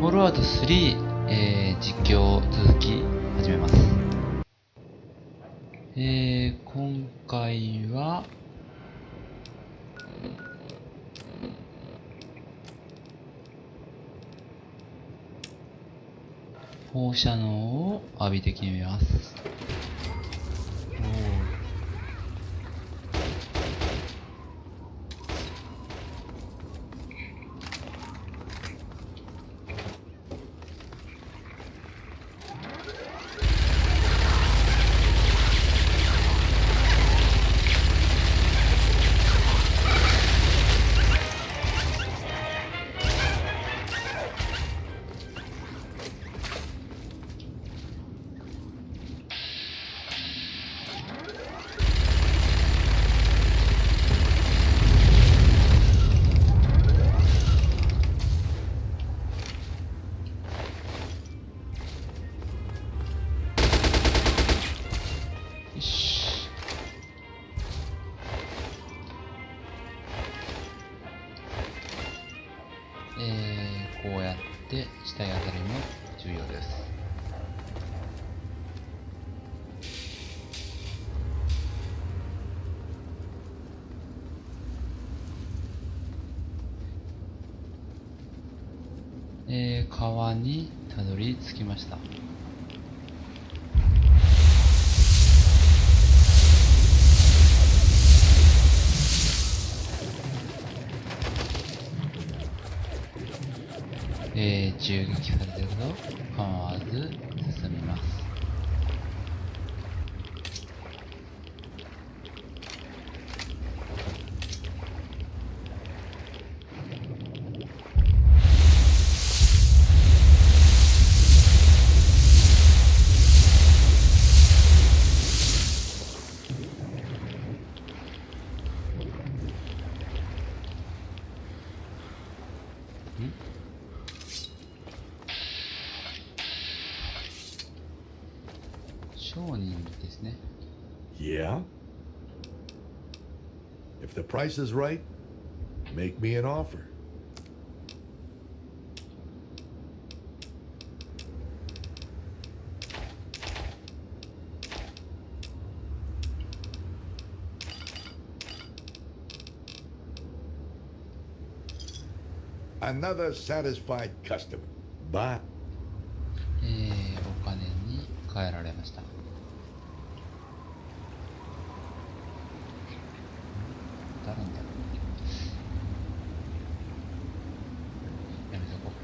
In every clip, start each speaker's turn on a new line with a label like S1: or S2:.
S1: フォールアウト3、実況続き始めます。今回は放射能を浴びて決めます。こうやって死体当たりも重要です。川にたどり着きました。銃撃されてると構わず進みます。商人ですね。
S2: Yeah? If the price is right, make me an offer. Another satisfied customer. Bye.
S1: お金に換えられました。誰なんだろう。やめとこう。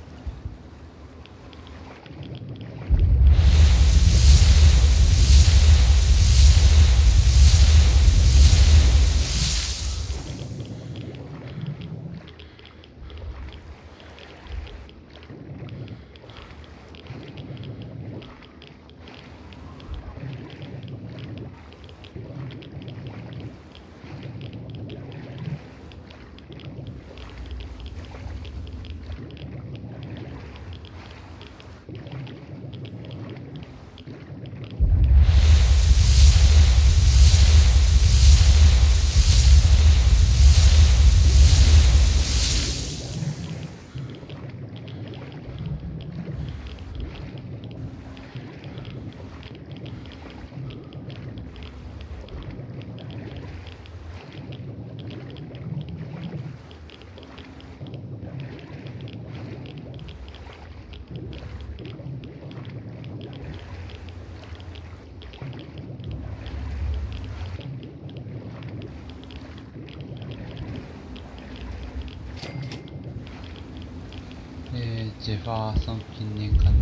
S1: ジェファーソン記念館に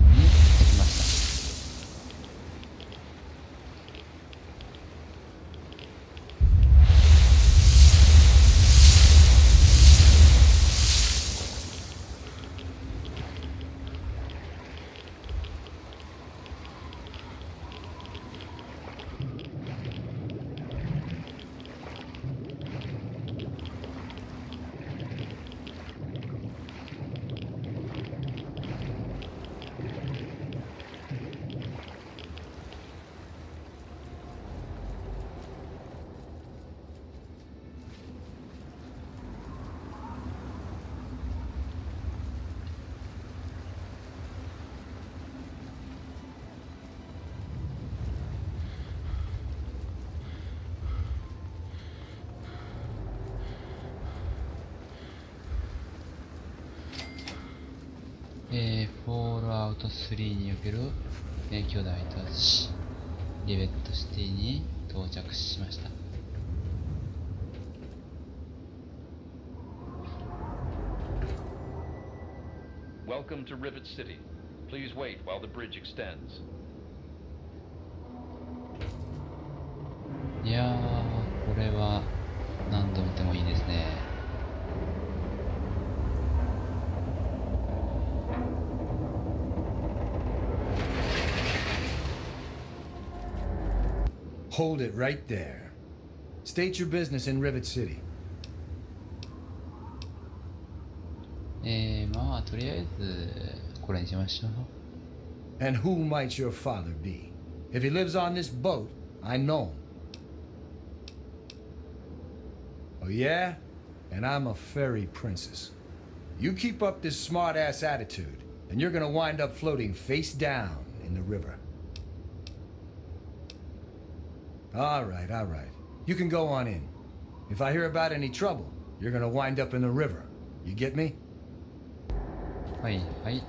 S1: 着きました。Fallout 3における、巨大都市リベットシティに到着しました。
S3: Welcome to Rivet City. Please wait while the bridge extends.
S1: いやー、これは何度見てもいいですね。
S4: Hold it right there. State your business in Rivet City.
S1: まあとりあえずこれにしましょう。
S4: And who might your father be? If he lives on this boat, I know him. Oh yeah? And I'm a fairy princess. You keep up this smart-ass attitude, and you're gonna wind up floating face down in the river. All right. You can go on in. If I hear about any trouble, you're gonna wind up in the river. You get me?
S1: はいはい。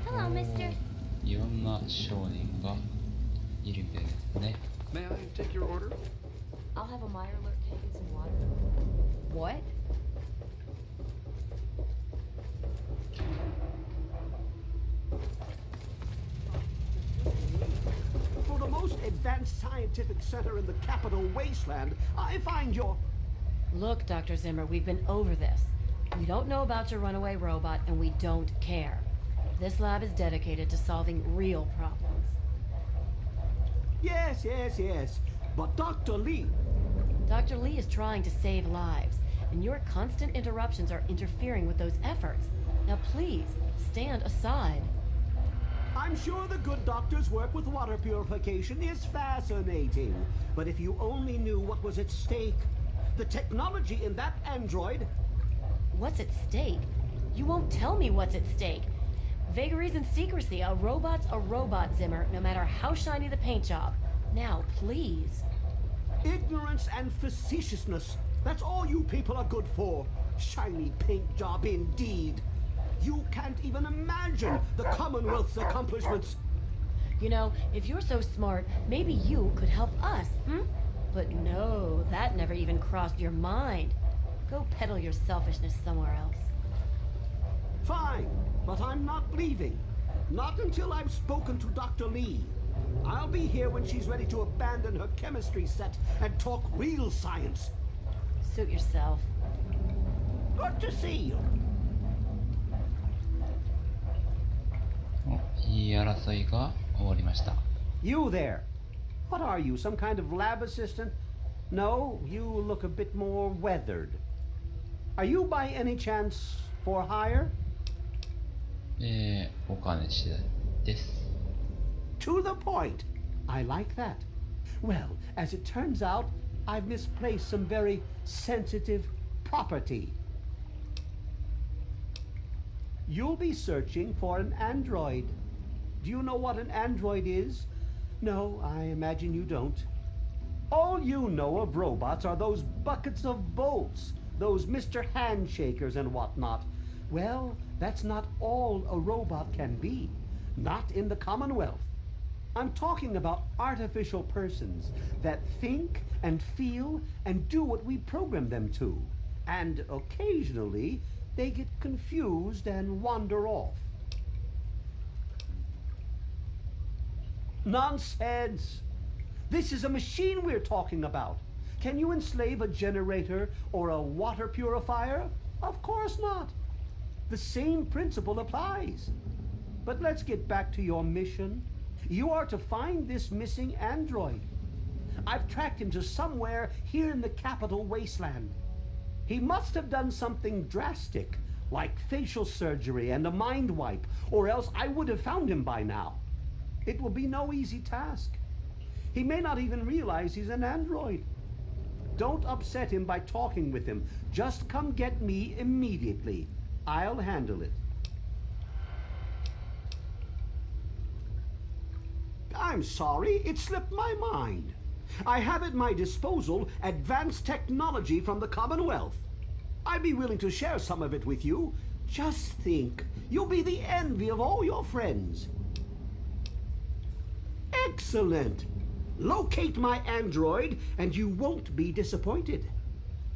S5: Hello, mister.
S1: いろんな少年がいるみたいですね。
S3: May I take your order?
S5: I'll have a Meyer alert cake and some water. What?
S6: For the most advanced scientific center in the capital wasteland, I find your...
S7: Look, Dr. Zimmer, we've been over this. We don't know about your runaway robot, and we don't care. This lab is dedicated to solving real problems.
S6: Yes. But Dr. Lee...
S7: Dr. Lee is trying to save lives, and your constant interruptions are interfering with those efforts. Now please, stand aside.
S6: I'm sure the good doctor's work with water purification is fascinating. But if you only knew what was at stake, the technology in that android...
S7: What's at stake? You won't tell me what's at stake. Vagaries and secrecy. A robot's a robot, Zimmer, no matter how shiny the paint job. Now, please.
S6: Ignorance and facetiousness. That's all you people are good for. Shiny paint job indeed. You can't even imagine the Commonwealth's accomplishments.
S7: You know, if you're so smart, maybe you could help us, But no, that never even crossed your mind. Go peddle your selfishness somewhere else.
S6: Fine, but I'm not leaving. Not until I've spoken to Dr. Lee. I'll be here when she's ready to abandon her chemistry set and talk real science.
S7: Suit yourself.
S6: Good to see you.
S1: 言い争いが終わりました。
S6: You there. What are you, some kind of lab assistant? No, you look a bit more weathered. Are you by any chance for hire?
S1: お金次第です。
S6: To the point. I like that. Well, as it turns out, I've misplaced some very sensitive property. You'll be searching for an android. Do you know what an android is? No, I imagine you don't. All you know of robots are those buckets of bolts, those Mr. Handshakers and whatnot. Well, that's not all a robot can be. Not in the Commonwealth. I'm talking about artificial persons that think and feel and do what we program them to. And occasionally, they get confused and wander off. Nonsense! This is a machine we're talking about. Can you enslave a generator or a water purifier? Of course not. The same principle applies. But let's get back to your mission. You are to find this missing android. I've tracked him to somewhere here in the capital wasteland. He must have done something drastic, like facial surgery and a mind wipe, or else I would have found him by now. It will be no easy task. He may not even realize he's an android. Don't upset him by talking with him. Just come get me immediately. I'll handle it. I'm sorry, it slipped my mind. I have at my disposal advanced technology from the Commonwealth. I'd be willing to share some of it with you. Just think, you'll be the envy of all your friends. Excellent! Locate my android and you won't be disappointed.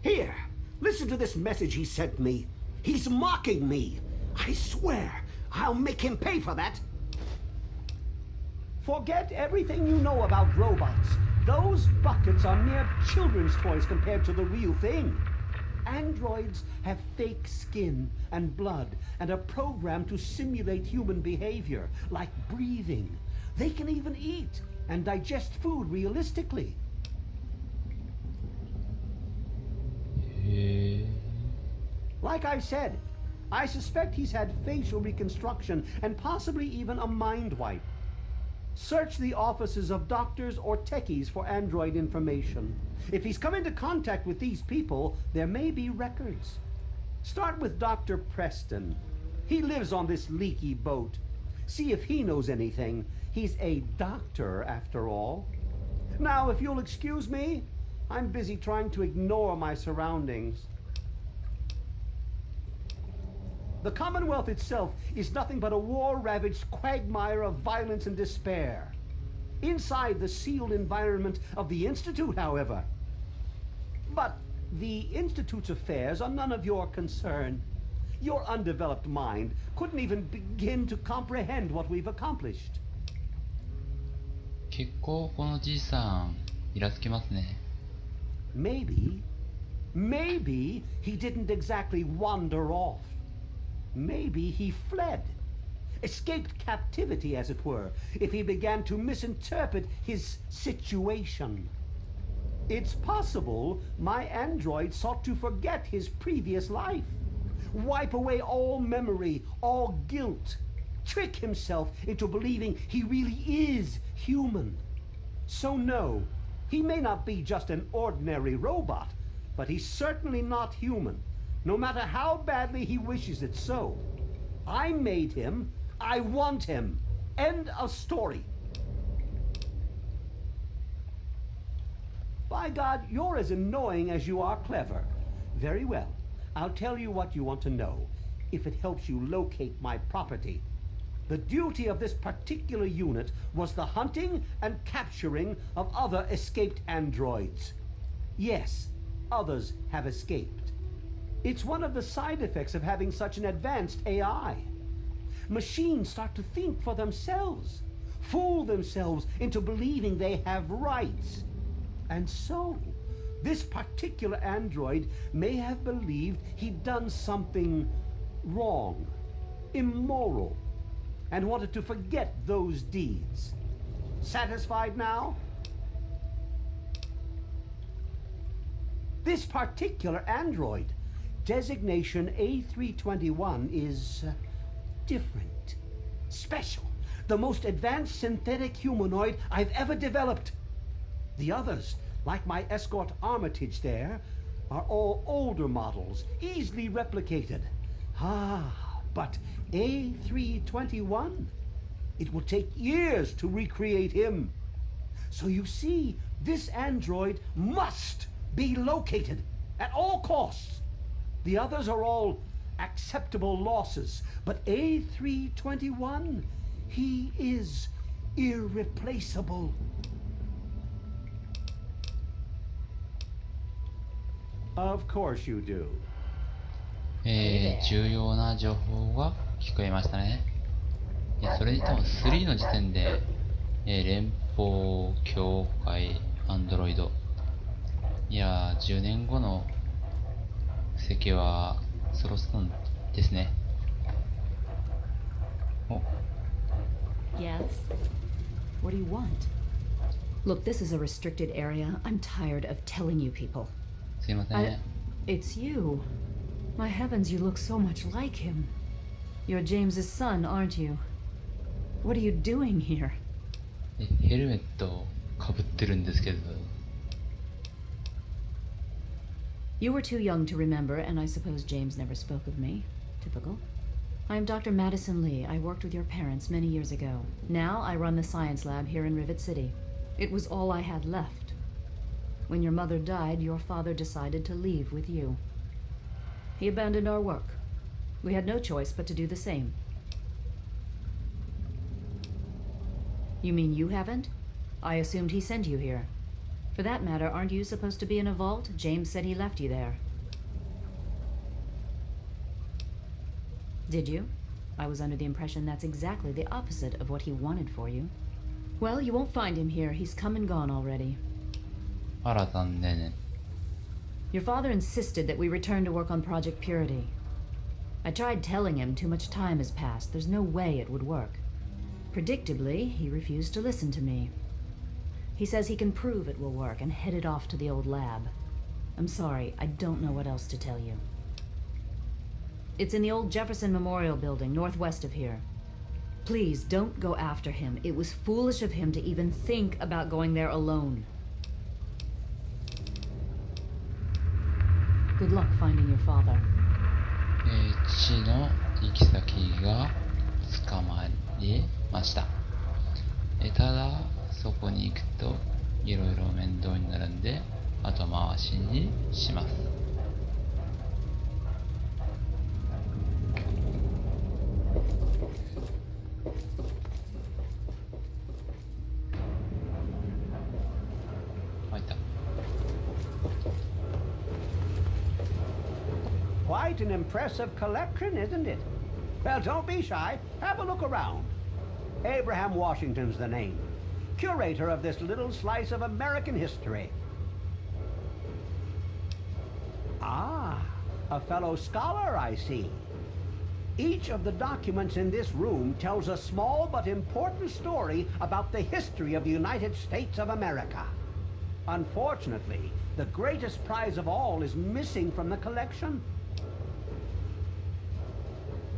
S6: Here, listen to this message he sent me. He's mocking me. I swear, I'll make him pay for that. Forget everything you know about robots. Those buckets are mere children's toys compared to the real thing. Androids have fake skin and blood and are programmed to simulate human behavior, like breathing. They can even eat and digest food realistically. Like I said, I suspect he's had facial reconstruction and possibly even a mind wipe. Search the offices of doctors or techies for android information. If he's come into contact with these people, there may be records. Start with Dr. Preston. He lives on this leaky boat. See if he knows anything. He's a doctor, after all. Now, if you'll excuse me, I'm busy trying to ignore my surroundings. The Commonwealth itself is nothing but a war-ravaged quagmire of violence and despair. Inside the sealed environment of the Institute, however. But the Institute's affairs are none of your concern. Your undeveloped mind couldn't even begin to comprehend what we've accomplished.
S1: 結構このじいさんイラつきますね。
S6: Maybe he didn't exactly wander off. Maybe he fled. Escaped captivity, as it were, if he began to misinterpret his situation. It's possible my android sought to forget his previous life. Wipe away all memory, all guilt. Trick himself into believing he really is human. So no, he may not be just an ordinary robot, but he's certainly not human, no matter how badly he wishes it so. I made him. I want him. End of story. By God, you're as annoying as you are clever. Very well. I'll tell you what you want to know, if it helps you locate my property. The duty of this particular unit was the hunting and capturing of other escaped androids. Yes, others have escaped. It's one of the side effects of having such an advanced AI. Machines start to think for themselves, fool themselves into believing they have rights. And so, this particular android may have believed he'd done something wrong, immoral, and wanted to forget those deeds. Satisfied now? This particular android, designation A321, is different, special, the most advanced synthetic humanoid I've ever developed. The others, like my escort Armitage there, are all older models, easily replicated. But A321, it will take years to recreate him. So you see, this android must be located at all costs. The others are all acceptable losses, but A321, he is irreplaceable. Of course you do.
S1: 重要な情報が聞こえましたね。いや、それに多分3の時点で、連邦協会アンドロイド。いやー、10年後の世界はそろそろですね。お。
S8: Yes? What do you want? Look, this is a restricted area. I'm tired of telling you people.
S1: すいません。
S8: It's you. My heavens, you look so much like him. You're James's son, aren't you? What are you doing here?
S1: ヘルメットをかぶってるんですけど。
S8: You were too young to remember, and I suppose James never spoke of me. Typical. I'm Dr. Madison Lee. I worked with your parents many years ago. Now I run the science lab here in Rivet City. It was all I had left. When your mother died, your father decided to leave with you. He abandoned our work. We had no choice but to do the same. You mean you haven't? I assumed he sent you here. For that matter, aren't you supposed to be in a vault? James said he left you there. Did you? I was under the impression that's exactly the opposite of what he wanted for you. Well, you won't find him here. He's come and gone already.
S1: あら残念。
S8: Your father insisted that we return to work on Project Purity. I tried telling him too much time has passed. There's no way it would work. Predictably, he refused to listen to me. He says he can prove it will work and headed off to the old lab. I'm sorry, I don't know what else to tell you. It's in the old Jefferson Memorial Building, northwest of here. Please, don't go after him. It was foolish of him to even think about going there alone. Good luck finding your father.
S1: 地の行き先が捕まりました。ただ、そこに行くといろいろ面倒になるんで、後回しにします。
S6: Quite an impressive collection, isn't it? Well, don't be shy. Have a look around. Abraham Washington's the name. Curator of this little slice of American history. Ah, a fellow scholar, I see. Each of the documents in this room tells a small but important story about the history of the United States of America. Unfortunately, the greatest prize of all is missing from the collection.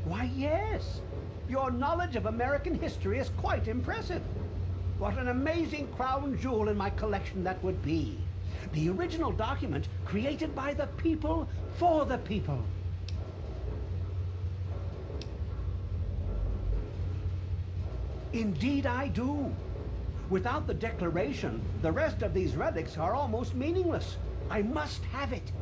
S6: Why, yes. Your knowledge of American history is quite impressive. What an amazing crown jewel in my collection that would be. The original document created by the people for the people. Indeed I do. Without the Declaration, the rest of these relics are almost meaningless. I must have it.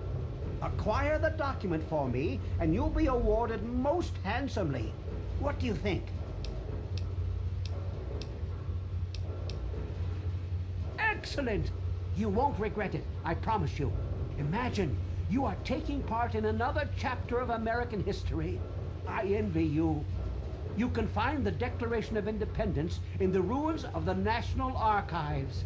S6: Acquire the document for me, and you'll be awarded most handsomely. What do you think? Excellent! You won't regret it, I promise you. Imagine, you are taking part in another chapter of American history. I envy you. You can find the Declaration of Independence in the ruins of the National Archives.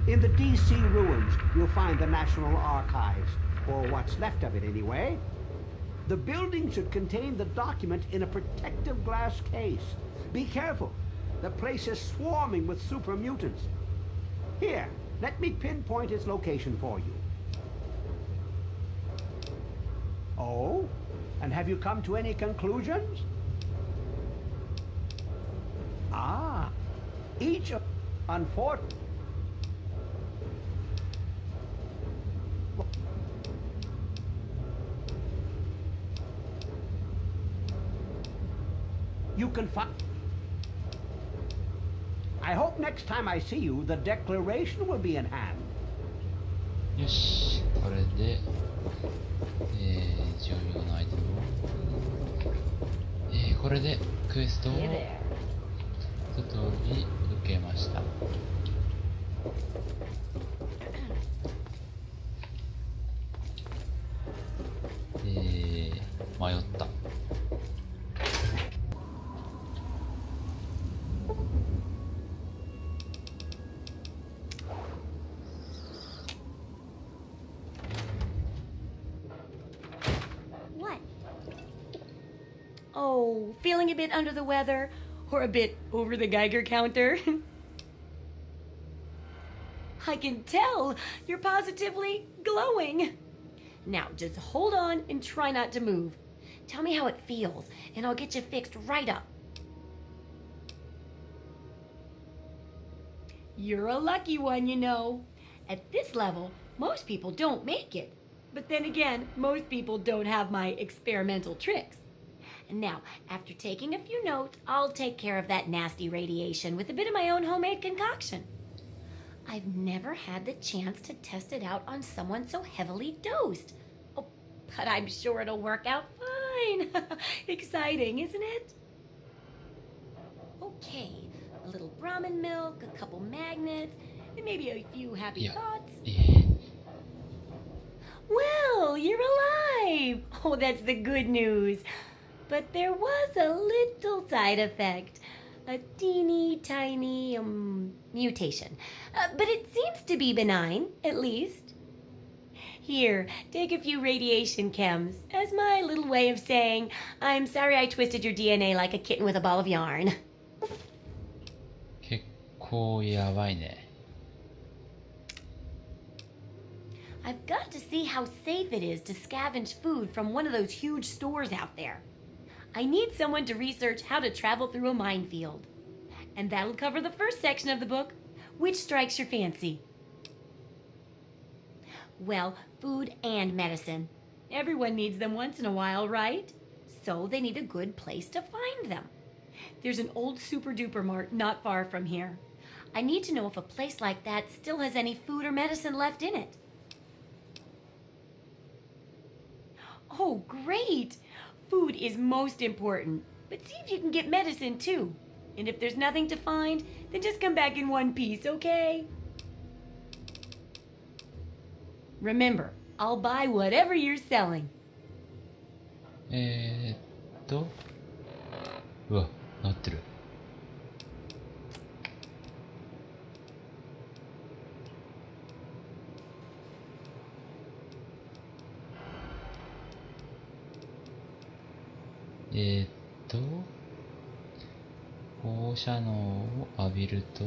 S6: In the D.C. ruins, you'll find the National Archives, or what's left of it anyway. The building should contain the document in a protective glass case. Be careful. The place is swarming with super mutants. Here, let me pinpoint its location for you. Oh? And have you come to any conclusions? Ah, each of... Unfortunately... You can find... I hope next time I see you, the Declaration will be in hand.
S1: よし、これで、重要なアイテムを、これでクエストを一通り受けました。迷った。
S7: Oh, feeling a bit under the weather? Or a bit over the Geiger counter? I can tell! You're positively glowing! Now, just hold on and try not to move. Tell me how it feels, and I'll get you fixed right up. You're a lucky one, you know. At this level, most people don't make it. But then again, most people don't have my experimental tricks. And now, after taking a few notes, I'll take care of that nasty radiation with a bit of my own homemade concoction. I've never had the chance to test it out on someone so heavily dosed. Oh, but I'm sure it'll work out fine. Exciting, isn't it? Okay, a little Brahmin milk, a couple magnets, and maybe a few happy thoughts. Well, you're alive! Oh, that's the good news. But there was a little side effect. A teeny tiny mutation. But it seems to be benign, at least. Here, take a few radiation chems as my little way of saying, I'm sorry I twisted your DNA like a kitten with a ball of yarn.
S1: 結構やばいね。
S7: I've got to see how safe it is to scavenge food from one of those huge stores out there. I need someone to research how to travel through a minefield. And that'll cover the first section of the book. Which strikes your fancy? Well, food and medicine. Everyone needs them once in a while, right? So they need a good place to find them. There's an old super-duper mart not far from here. I need to know if a place like that still has any food or medicine left in it. Oh, great! Food is most important, but see if you can get medicine too. And if there's nothing to find, then just come back in one piece, okay? Remember, I'll buy whatever you're selling.
S1: うわ、なってる。放射能を浴びると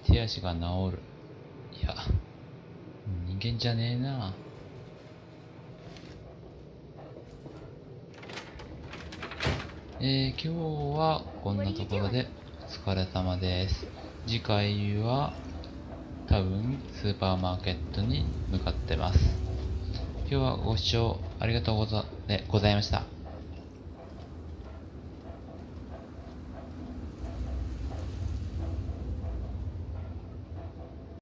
S1: 手足が治る。いや、人間じゃねえな。今日はこんなところでお疲れ様です。次回は多分スーパーマーケットに向かってます。今日はご視聴ありがとうございました。